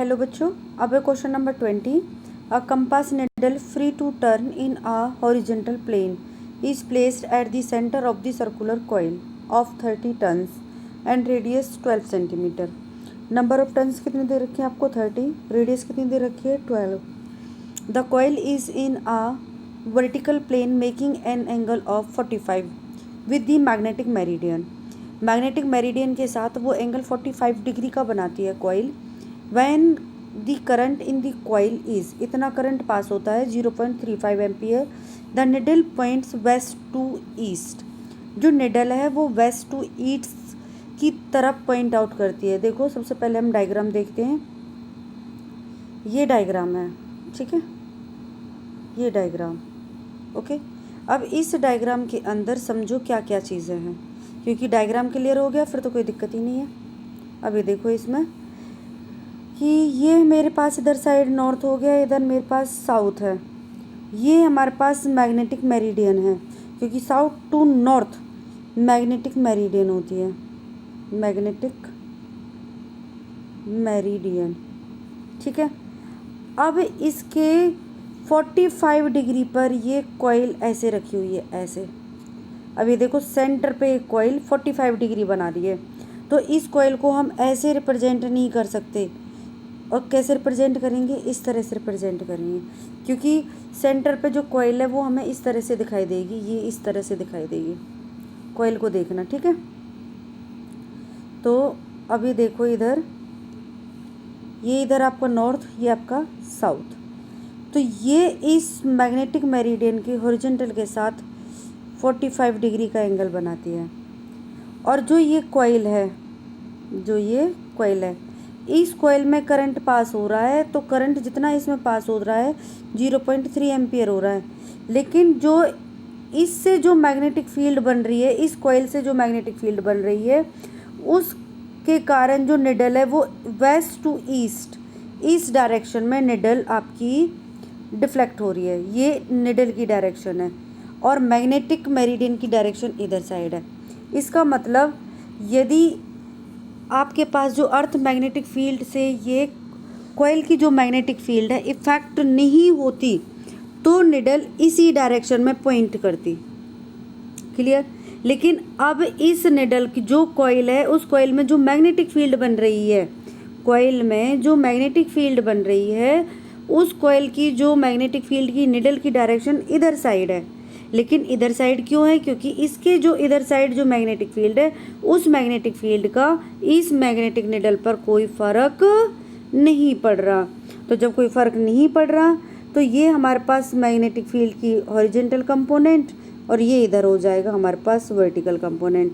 Hello बच्चों, अब है question number 20। A compass needle free to turn in a horizontal plane is placed at the center of the circular coil of 30 tons and radius 12 centimeter। Number of turns कितने दे रखे हैं आपको? 30। Radius कितनी दे रखी है? 12। The coil is in a vertical plane making an angle of 45 with the magnetic meridian। Magnetic meridian के साथ वो एंगल 45 डिग्री का बनाती है coil. When the current in the coil is, इतना करंट पास होता है 0.35 ampere. The needle points west to east. जो निडल है वो वेस्ट टू ईस्ट की तरफ पॉइंट आउट करती है। देखो, सबसे पहले हम डायग्राम देखते हैं। ये डायग्राम है, ठीक है, ये डायग्राम। ओके, अब इस डायग्राम के अंदर समझो क्या क्या चीज़ें हैं, क्योंकि डायग्राम क्लियर हो गया फिर तो कोई दिक्कत ही नहीं है। अभी देखो इसमें कि ये मेरे पास इधर साइड नॉर्थ हो गया, इधर मेरे पास साउथ है। ये हमारे पास मैग्नेटिक मेरिडियन है, क्योंकि south to north magnetic meridian होती है, मैग्नेटिक मेरिडियन, ठीक है। अब इसके 45 डिग्री पर ये कॉइल ऐसे रखी हुई है, ऐसे। अब ये देखो, सेंटर पे एक कॉइल 45 डिग्री बना दी है, तो इस कॉइल को हम ऐसे रिप्रेजेंट नहीं कर सकते। और कैसे रिप्रेजेंट करेंगे? इस तरह से रिप्रेजेंट करेंगे, क्योंकि सेंटर पे जो कॉइल है वो हमें इस तरह से दिखाई देगी, ये इस तरह से दिखाई देगी। कॉइल को देखना, ठीक है। तो अभी देखो इधर, ये इधर आपका नॉर्थ, ये आपका साउथ। तो ये इस मैग्नेटिक मेरिडियन के हॉरिजॉन्टल के साथ 45 डिग्री का एंगल बनाती है। और जो ये कॉइल है, जो ये कॉइल है, इस कॉइल में करंट पास हो रहा है, तो करंट जितना इसमें पास हो रहा है 0.3 एम्पियर हो रहा है। लेकिन जो इससे जो मैग्नेटिक फील्ड बन रही है, इस कॉइल से जो मैग्नेटिक फील्ड बन रही है, उसके कारण जो निडल है वो वेस्ट टू ईस्ट, इस डायरेक्शन में निडल आपकी डिफ्लेक्ट हो रही है। ये निडल की डायरेक्शन है और मैग्नेटिक मेरिडियन की डायरेक्शन इधर साइड है। इसका मतलब यदि आपके पास जो अर्थ मैग्नेटिक फील्ड से ये कॉइल की जो मैग्नेटिक फील्ड है इफेक्ट नहीं होती, तो निडल इसी डायरेक्शन में पॉइंट करती। क्लियर? लेकिन अब इस निडल की जो कॉइल है, उस कॉइल में जो मैग्नेटिक फील्ड बन रही है, कॉइल में जो मैग्नेटिक फील्ड बन रही है, उस कॉइल की जो मैग्नेटिक फील्ड की निडल की डायरेक्शन इधर साइड है। लेकिन इधर साइड क्यों है? क्योंकि इसके जो इधर साइड जो मैग्नेटिक फील्ड है, उस मैग्नेटिक फील्ड का इस मैग्नेटिक निडल पर कोई फ़र्क नहीं पड़ रहा। तो जब कोई फ़र्क नहीं पड़ रहा, तो ये हमारे पास मैग्नेटिक फील्ड की हॉरिजॉन्टल कंपोनेंट और ये इधर हो जाएगा हमारे पास वर्टिकल कंपोनेंट।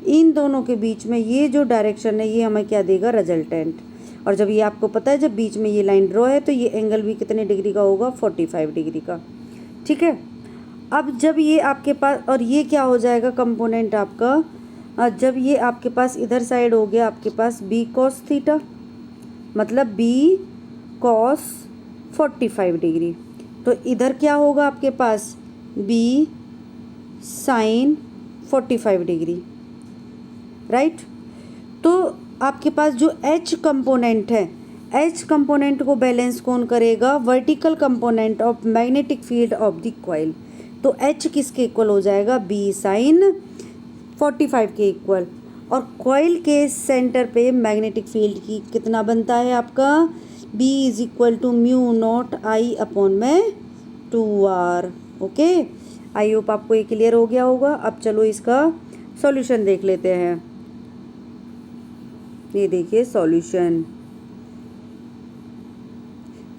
इन दोनों के बीच में ये जो डायरेक्शन है, ये हमें क्या देगा? रिजल्टेंट। और जब ये आपको पता है, जब बीच में ये लाइन ड्रॉ है, तो ये एंगल भी कितने डिग्री का होगा? 45 डिग्री का, ठीक है। अब जब ये आपके पास, और ये क्या हो जाएगा कंपोनेंट आपका? जब ये आपके पास इधर साइड हो गया आपके पास बी कॉस थीटा, मतलब बी कॉस 45 डिग्री, तो इधर क्या होगा आपके पास? B sine 45 degree, right. तो आपके पास जो एच कंपोनेंट है, एच कंपोनेंट को बैलेंस कौन करेगा? Vertical component of magnetic field of the coil. तो एच किसके इक्वल हो जाएगा? बी साइन 45 के इक्वल। और कॉइल के सेंटर पे मैग्नेटिक फील्ड की कितना बनता है आपका? B is equal to mu naught I upon में 2r। ओके, आई होप आपको ये क्लियर हो गया होगा। अब चलो इसका सॉल्यूशन देख लेते हैं। ये देखिए सॉल्यूशन,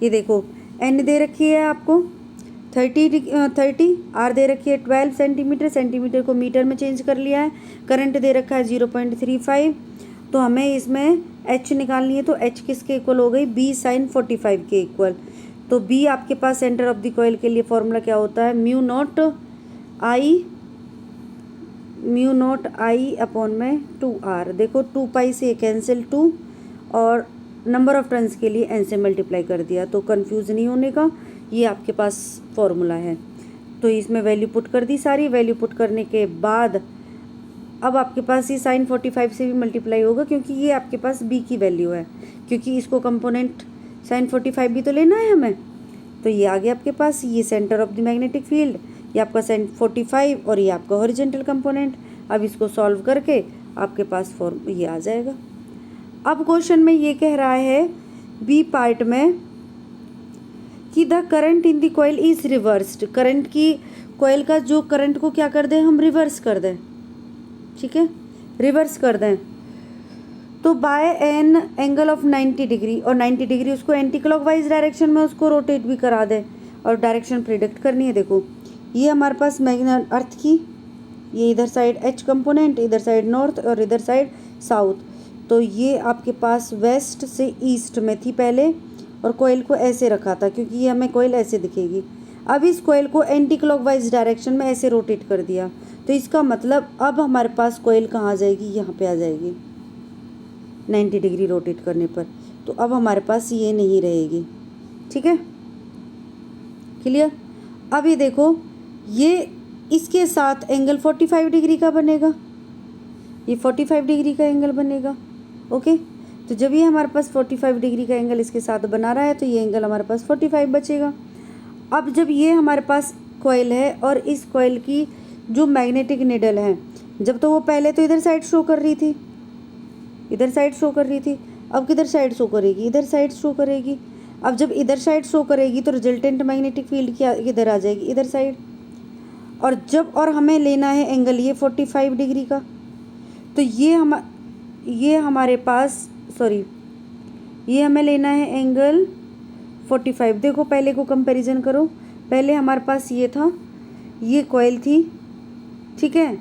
ये देखो एन दे रखी है आपको 30, आर दे रखी है 12 सेंटीमीटर, सेंटीमीटर को मीटर में चेंज कर लिया है। करंट दे रखा है 0.35। तो हमें इसमें एच निकालनी है, तो एच किसके इक्वल हो गई? बी साइन 45 के इक्वल। तो बी आपके पास सेंटर ऑफ द कॉइल के लिए फॉर्मूला क्या होता है? म्यू नॉट आई अपॉन में 2r। देखो 2 पाई से कैंसिल 2, और नंबर ऑफ टर्न्स के लिए n से मल्टीप्लाई कर दिया, तो कंफ्यूज नहीं होने का, ये आपके पास फॉर्मूला है। तो इसमें वैल्यू पुट कर दी, सारी वैल्यू पुट करने के बाद अब आपके पास ये sin 45 से भी मल्टीप्लाई होगा, क्योंकि ये आपके पास b की वैल्यू है, क्योंकि इसको कंपोनेंट साइन 45 भी तो लेना है हमें। तो ये आ गया आपके पास, ये centre of the magnetic field, ये आपका साइन 45 और ये आपका हॉरिजॉन्टल कंपोनेंट। अब इसको सॉल्व करके आपके पास फॉर्म ये आ जाएगा। अब क्वेश्चन में ये कह रहा है बी पार्ट में कि the current in the coil is reversed, current की कॉइल का जो करंट को क्या कर दें हम, रिवर्स कर दें। ठीक है, रिवर्स कर दें तो by an angle of 90 degree, और 90 डिग्री उसको एंटी क्लॉकवाइज डायरेक्शन में उसको रोटेट भी करा दें और डायरेक्शन प्रिडिक्ट करनी है। देखो ये हमारे पास मैग्नेट अर्थ की, ये इधर साइड एच कंपोनेंट, इधर साइड नॉर्थ और इधर साइड साउथ। तो ये आपके पास वेस्ट से ईस्ट में थी पहले, और कोयल को ऐसे रखा था क्योंकि ये हमें कोयल ऐसे दिखेगी। अब इस कोयल को एंटी क्लॉकवाइज डायरेक्शन में ऐसे रोटेट कर दिया, तो इसका मतलब अब हमारे पास कोयल कहाँ आ जाएगी, यहाँ पे आ जाएगी 90 डिग्री रोटेट करने पर। तो अब हमारे पास ये नहीं रहेगी। ठीक है, क्लियर। अब ये देखो, ये इसके साथ एंगल 45 डिग्री का बनेगा, ये 45 डिग्री का एंगल बनेगा। ओके, तो जब ये हमारे पास 45 डिग्री का एंगल इसके साथ बना रहा है तो ये एंगल हमारे पास 45 बचेगा। अब जब ये हमारे पास कॉइल है और इस कॉइल की जो मैग्नेटिक निडल है, जब तो वो पहले तो इधर साइड शो कर रही थी, इधर साइड शो कर रही थी, अब किधर साइड शो करेगी, इधर साइड शो करेगी। अब जब इधर साइड शो करेगी तो रिजल्टेंट मैग्नेटिक फील्ड क्या किधर आ जाएगी, इधर साइड। और हमें लेना है एंगल ये 45 डिग्री का, तो ये हमारे पास ये हमें लेना है एंगल 45। देखो पहले को कंपैरिजन करो, पहले हमारे पास ये था, ये कॉइल थी। ठीक है,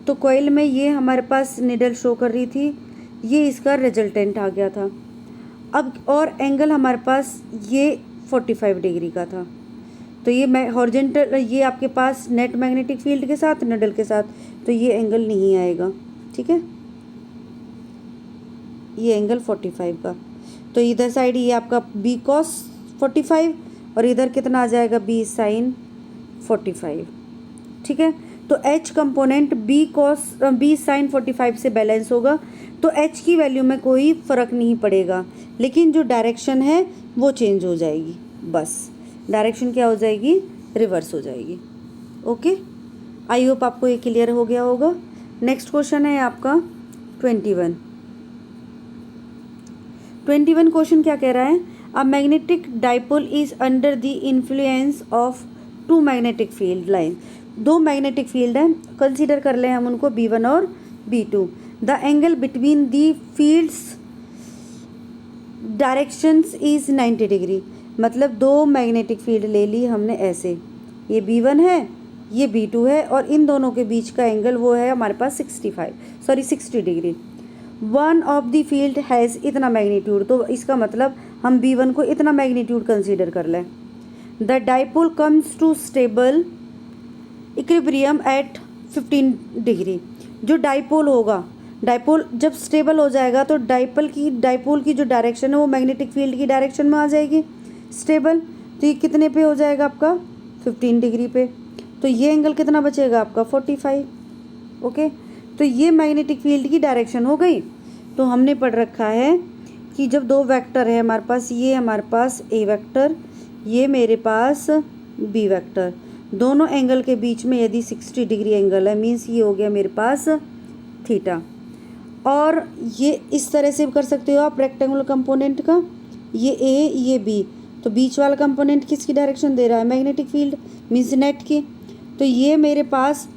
तो कॉइल में ये हमारे पास निडल शो कर रही थी, ये इसका रिजल्टेंट आ गया था। अब और एंगल हमारे पास ये 45 डिग्री का था, तो ये हॉरिजॉन्टल, ये आपके पास नेट मैग्नेटिक फील्ड के साथ निडल के साथ, तो ये एंगल नहीं आएगा। ठीक है, ये एंगल 45 का, तो इधर साइड ये आपका बी कॉस 45 और इधर कितना आ जाएगा, बी साइन 45। ठीक है, तो एच कंपोनेंट बी साइन 45 से बैलेंस होगा, तो एच की वैल्यू में कोई फ़र्क नहीं पड़ेगा, लेकिन जो डायरेक्शन है वो चेंज हो जाएगी। बस डायरेक्शन क्या हो जाएगी, रिवर्स हो जाएगी। ओके, आई होप आपको ये क्लियर हो गया होगा। नेक्स्ट क्वेश्चन है आपका 21 क्वेश्चन क्या कह रहा है, a magnetic dipole is under the influence of two magnetic field line. दो मैग्नेटिक फील्ड हैं, कंसीडर कर लें हम उनको B1 और B2। The angle between the fields directions is 90 degree. मतलब दो मैग्नेटिक फील्ड ले ली हमने ऐसे, ये B1 है, ये B2 है, और इन दोनों के बीच का एंगल वो है हमारे पास 60 degree. One of the field has इतना मैग्नीट्यूड, तो इसका मतलब हम B1 को इतना मैग्नीट्यूड कंसीडर कर लें। The dipole comes to stable equilibrium at 15 degree. जो डाइपोल होगा, डाइपोल जब स्टेबल हो जाएगा तो डाइपोल की जो डायरेक्शन है वो मैग्नेटिक फील्ड की डायरेक्शन में आ जाएगी स्टेबल। तो ये कितने पे हो जाएगा आपका, 15 डिग्री पे। तो ये एंगल कितना बचेगा आपका, 45। ओके, तो ये मैग्नेटिक फील्ड की डायरेक्शन हो गई। तो हमने पढ़ रखा है कि जब दो वेक्टर है हमारे पास, ये हमारे पास ए वेक्टर, ये मेरे पास बी वेक्टर, दोनों एंगल के बीच में यदि 60 डिग्री एंगल है, मीन्स ये हो गया मेरे पास थीटा। और ये इस तरह से कर सकते हो आप रेक्टेंगुलर कंपोनेंट का, ये ए ये बी, तो बीच वाला कंपोनेंट किसकी डायरेक्शन दे रहा है, मैग्नेटिक फील्ड मीन्स नेट की। तो ये मेरे पास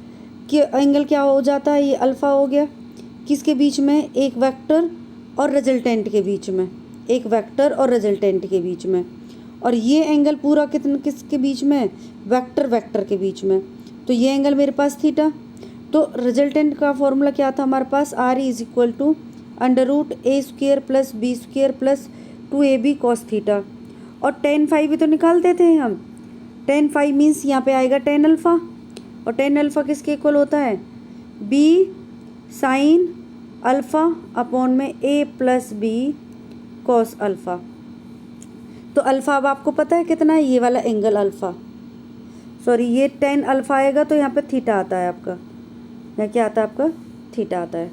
कि एंगल क्या हो जाता है, ये अल्फ़ा हो गया, किसके बीच में, एक वेक्टर और रिजल्टेंट के बीच में, एक वेक्टर और रिजल्टेंट के बीच में। और ये एंगल पूरा किसके बीच में, वेक्टर के बीच में। तो ये एंगल मेरे पास थीटा। तो रिजल्टेंट का फॉर्मूला क्या था हमारे पास, R is equal to √a² + b² + 2ab cos theta. और tan phi भी तो निकालते थे हम, tan phi मीन्स यहाँ पे आएगा tan अल्फ़ा, और tan अल्फ़ा किसके इक्वल होता है, b साइन अल्फ़ा अपॉन में a + b cos अल्फ़ा। तो अल्फ़ा अब आपको पता है कितना है, ये वाला एंगल अल्फ़ा, ये tan अल्फ़ा आएगा तो यहाँ पे थीटा आता है आपका, यहाँ क्या आता है आपका, थीटा आता है।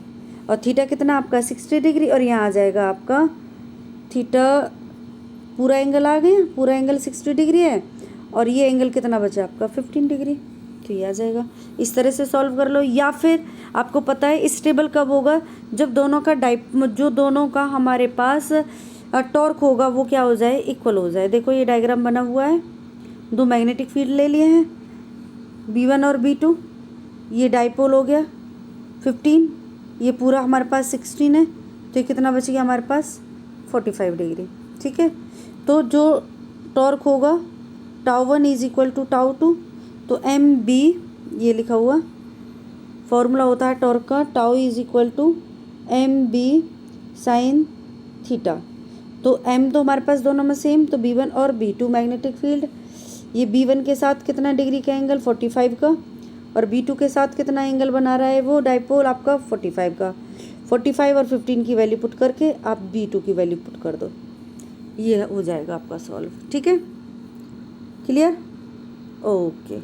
और थीटा कितना आपका 60 डिग्री, और यहाँ आ जाएगा आपका थीटा पूरा एंगल आ गया, पूरा एंगल 60 डिग्री है और ये एंगल कितना बचा आपका 15 डिग्री। तो ये आ जाएगा। इस तरह से सॉल्व कर लो। या फिर आपको पता है स्टेबल कब होगा, जब दोनों का जो दोनों का हमारे पास टॉर्क होगा वो क्या हो जाए, इक्वल हो जाए। देखो ये डायग्राम बना हुआ है, दो मैग्नेटिक फील्ड ले लिए हैं B1 और B2, ये डाइपोल हो गया 15, ये पूरा हमारे पास 16 है, तो ये कितना बच गया हमारे पास 45 डिग्री। ठीक है, तो जो टॉर्क होगा τ1 इज इक्वल टू τ2, तो MB ये लिखा हुआ फॉर्मूला होता है टॉर्क का, tau is equal to MB sine theta. तो M तो हमारे पास दोनों में सेम, तो B1 और B2 मैग्नेटिक फील्ड, ये B1 के साथ कितना डिग्री का एंगल 45 का, और B2 के साथ कितना एंगल बना रहा है वो डाइपोल आपका 45 का। 45 और 15 की वैल्यू पुट करके आप B2 की वैल्यू पुट कर दो, ये हो जाएगा आपका सॉल्व। ठीक है, क्लियर, ओके।